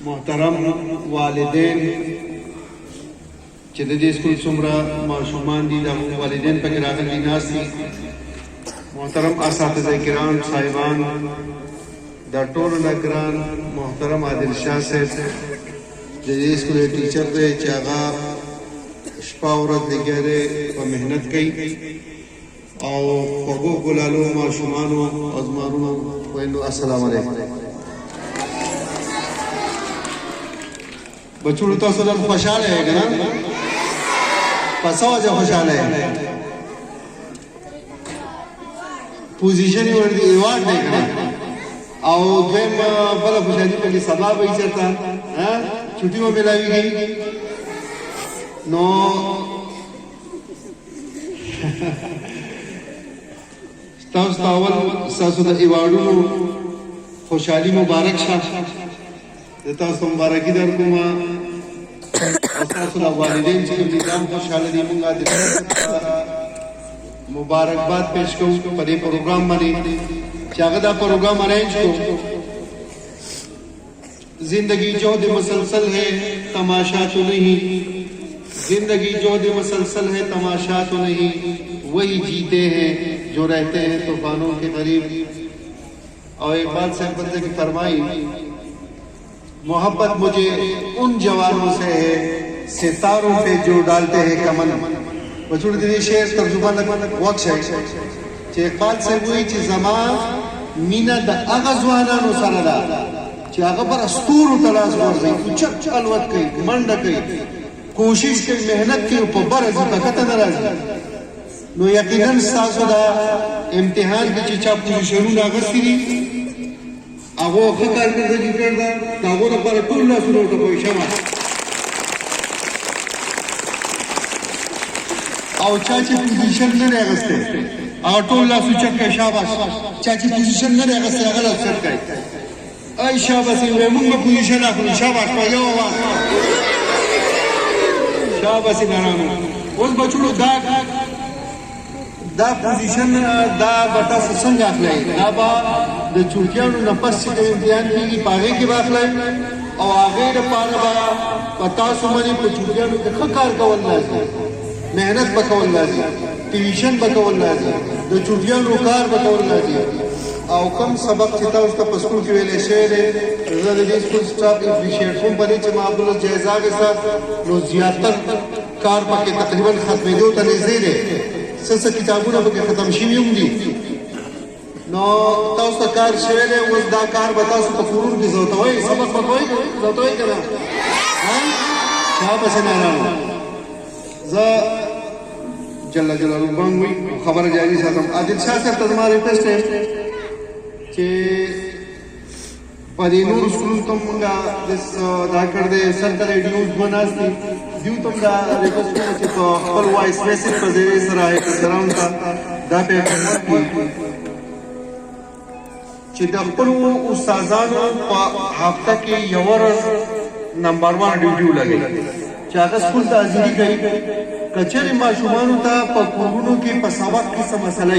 محترم والدین چې د دې سکول څومره ماشومان دي د والدین پکې راغلي ناست دي، محترم اساتذه کرام صاحبان، دا ټول نه ګران محترم عادل شاه صاحب د دې سکول ټیچر دی چې هغه شپه ورځ لګیا دی په محنت کوي او خوږو ګلالو ماشومانو ازمارونو ویلو السلام علیکم. بچو تاسو نن خوشاله یې که نه؟ په څه وجه خوشاله یې؟ پوزیشن یې ورته ایوارډ دی که نه؟ او دویم بله خوشحالي پکې سبا به یې چېرته چوټي به میلاویږي. نو ستاسو ته اول ستاسو د ایوارډونو خوشحالي مبارک شه. د تاسو مبارکي درکوم او ستاسو د والدین چې کوم دي دا هم خوشحاله دي. موږ د مبارکباد پیش کوو په دې پروګرام باندې چې هغه دا پروګرام ارینج کړو. زندگی جهد مسلسل ہے تماشا تو نہیں، زندگی جهد مسلسل ہے تماشا تو نہیں، وہی جیتے ہیں جو رہتے ہیں طوفانوں کے قریب. اور اقبال صاحب بندے کی فرمائی محبت مجھے ان جوانوں سے ہے ستاروں پہ جو ڈالتے ہیں کمن. بچوڑ دی شعر ترجمه وقت ہے چې اقبال صاحب وایي چې زما مینه د هغه ځوانانو سره ده چې هغه پر ستورو ته لاس ورځي، اوچت الوت کوي، منډه کوي، کوشش کوي، محنت کوي، په بره ځي، په کته نه راځي. نو یقینا ستاسو دا امتحان کې چې چا پوزیشنونه اخیستي دي هغو ښه کارکردګي کړې ده، د هغو لپاره ټول لاسونه وټکوئ شمه. او چا چې پوزیشن نه دی اخیستی هغه ټول لاس اوچت کړئ شاباس. چا چې پوزیشن نه دی اخیستی هغه لاس اوچت کړئ. ای شاباس یې وایي موږ به پوزیشن اخلو. شاباس په یو آواز شاباس یې نارامه. اوس بچوړو دا پوزیشن دا به تاسو څنګه اخلئ؟ دا به د چوټیانو نه پس چې کوم امتحان کېږي په هغې کې به اخلئ او هغې دپاره به په تاسو باندې په چوټیانو کې ښه کار کول لازم، محنت به کول لازم، ټیویشن به کول لازم، د چوټیانو کار به کول لازم. او کوم سبق چې تاسو ته په سکول کې ویلی شوی دی زه د دې سکول سټاف اپریشیټ کوم په دې چې ما عبدالله جیزاګ صاحب نو زیاتر کار پکې تقریبا ختمېدو ته نږدې دی. څه کتابونه پکې ختم شوي هم دي. نو تاسو ته کار شوی دی، اوس دا کار به تاسو په کورونو کې زوتوئ، سبق به کوئ، زوتوئ که نه؟ شاباس یې نارامه. زه جل جلاله بانګ وي خبره جاري ساتم. عادل شاه صاحب ته زما ریکویسټ دی چې په دې نورو سکولونو ته مونږ دا کړی دی سر ته ریډیوز دوه ناست دي دیو ته هم دا ریکویسټ کوم چې په خپل وایس میسج په ذریعې سره احترام ته دا پې خدمت کړي چې د خپلو استادانو په هفته کې یوه ورځ نمبر 1 ډیوټي ولګوي چې هغه سکول ته حاضري کوي. که چېرې ماشومانو ته په کورونو کې په سبق کې څه مسله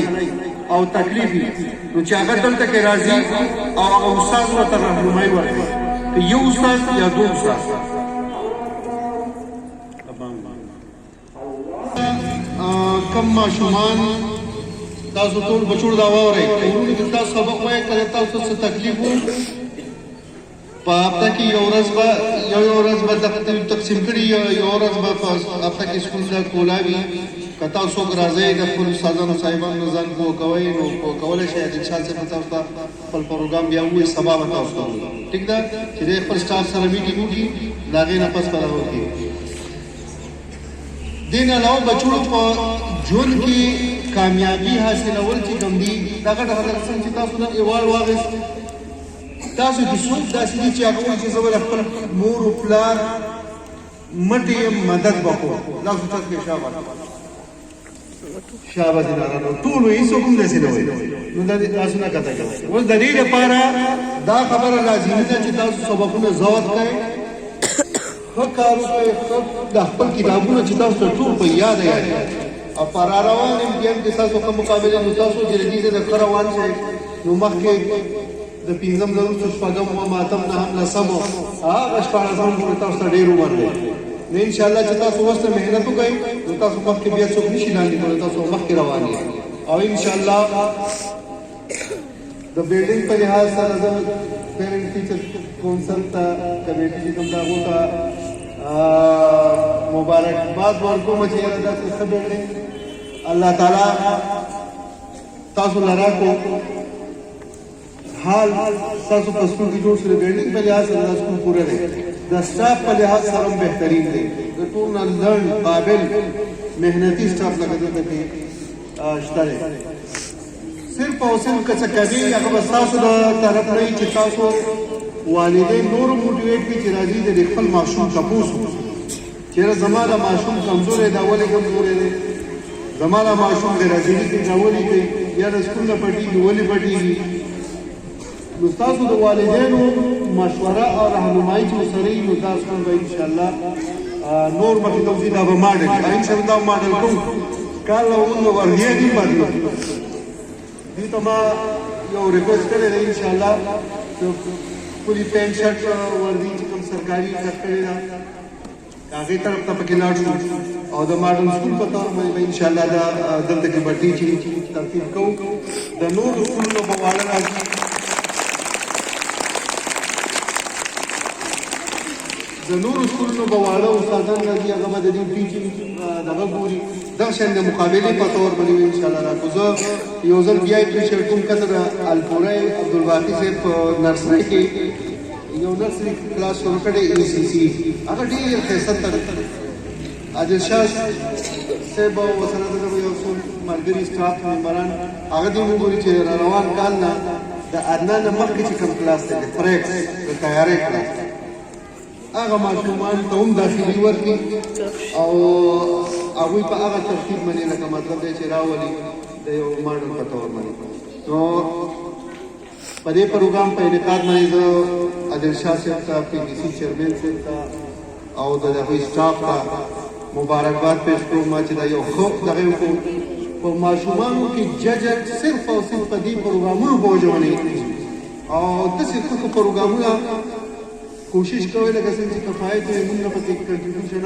او تکلیف وي نو چې هغه دلته کې راځي او هغه استاد ورته رهنمایي ورکړي، که یو استاد یا دو استاد. کم ماشومان تاسو ټول بچوړ دا واورئ کورونو کې تاسو سبق وایئ که تاسو څه تکلیف و په هفته کې یو ورځ به تقسیم کړي، یو ورځ به په هفته کې سکول ته کولاوي. که تاسو څوک راځئ د خپلو استادانو صاحبانو ځان پوه کوئ نو پوه کولی شئ. عادل شاه صاحب تاسو ته خپل پروګرام بیا ووایي، سبا به تاسو ته ووایي. ټیک ده چې دی خپل سټاف سره میټینګ وکړي، د هغې نه پس به دغه وکړي. دې نه علاوه بچوړو په ژوند کې کامیابي حاصلول چې کوم دي دا ګټه خلک څنګه چې تاسو نن ایوارډ واخیست تاسو کې څوک داسې دي چې هغه وایي چې زه به د خپل مور و پلار مټې مدد به کوم. لاس اوچت کړئ شاباس. شاباس یې نارامه. ټول وایي هېڅوک هم داسې نه وایي. نو دا لاسونه کته کوئ. اوس د دې لپاره دا خبره لازمي ده چې تاسو سبقونه ضبط کړئ، ښه کار وکړئ، د خپل کتابونه چې تاسو ته ټول په یاده یاد او په راروان امتحان کې ستاسو ښه مقابله نو تاسو جلدي د ښه روان شئ. نو مخکې د پنځم نه وروسته شپږم اووم اتم نهم لسم هغه شپاړسم پورې تاسو ته ډېر عمر دی نو انشاءالله چې تاسو اوس نه محنت وکړئ نو تاسو مخکې بیا څوک نشي لاندې کولی تاسو مخکې روان یې او انشاءالله د بلډینګ په لحاظ سره زه پیرنټ ټیچر کونسل ته کمیټې چې کوم د هغو ته مبارکباد ورکوم چې یاره داسې ښه بلډینګ الله تعالی تاسو له راکړو حال تاسو په سکول کې جوړ شوی بلډینګ په لحاظ سره دا سکول پوره دی د سټاف په لحاظ سره هم بهترین دی د ټول نه لرن قابل محنتي سټاف لکه دلته کې شته دی صرف او صرف که څه کوي هغه به ستاسو د طرف نه وي چې تاسو والدین نور موټیویټ کړي چې راځي د خپل ماشوم تپوس وکړي چېرې زما د ماشوم کمزوری دی ولې کمزوری دی زما د ماشوم بېرازیلي کوي دا ولې کوي یا د سکول نه پټېږي ولې پټېږي نو ستاسو د والدینو مشوره او رهنمایي چې ورسره وي نو دا سکول به انشاءالله نور مخکې ته وځي دا به ماډل انشاءالله دا ماډل کوم کال له اون وردیه دي بدلو دوی ته ما یو ریکوست کړی دی انشاءالله پولی پینټ شرټ وردي چې کوم سرکاري کټ کړې ده هغې طرف ته پکې لاړ شو او د ماډل سکول په طور باندې به انشاءالله دا دلته کې به ټیچینګ ترتیب کوو د نورو سکولونو به واړه راځي د نورو سکولونو به واړه استادان راځي هغه به د دې ټیچینګ دغه ګوري دغه شان د مقابلې په طور باندې انشاءالله راکړو زه یو ځل بیا اپریشیټ کوم که د الپورۍ عبدالباقي صاحب په نرسرۍ کې یو نرسري کلاس شروع کړی ECC هغه ډېر ښایسته عادل شاه صاحب ورسره دغه یو څو ملګري سټاف ممبران هغه دې وګوري چې روان کال نه د ادنا نه مخکې چې کوم کلاس دی د فریکس د تیارۍ کلاس هغه ماشومان ته هم داخلي ورکړي او هغوی په هغه ترتیب باندې لکه مطلب دی چې راولي د یو ماډل په طور باندې نو په دې پروګرام په انعقاد باندې زه عادل شاه صاحب ته PDC چیرمین صاحب ته او د هغوی سټاف ته مبارکباد پیش کوم چې دا یو ښه دغه وکړو په ماشومانو کې ججر صرف او صرف په دې پروګرامونو په وجه باندې او داسې ښه پروګرامونه کوشش کوئ لکه څنګه چې کفایت یې موږ نه پکې کنټریبیوشن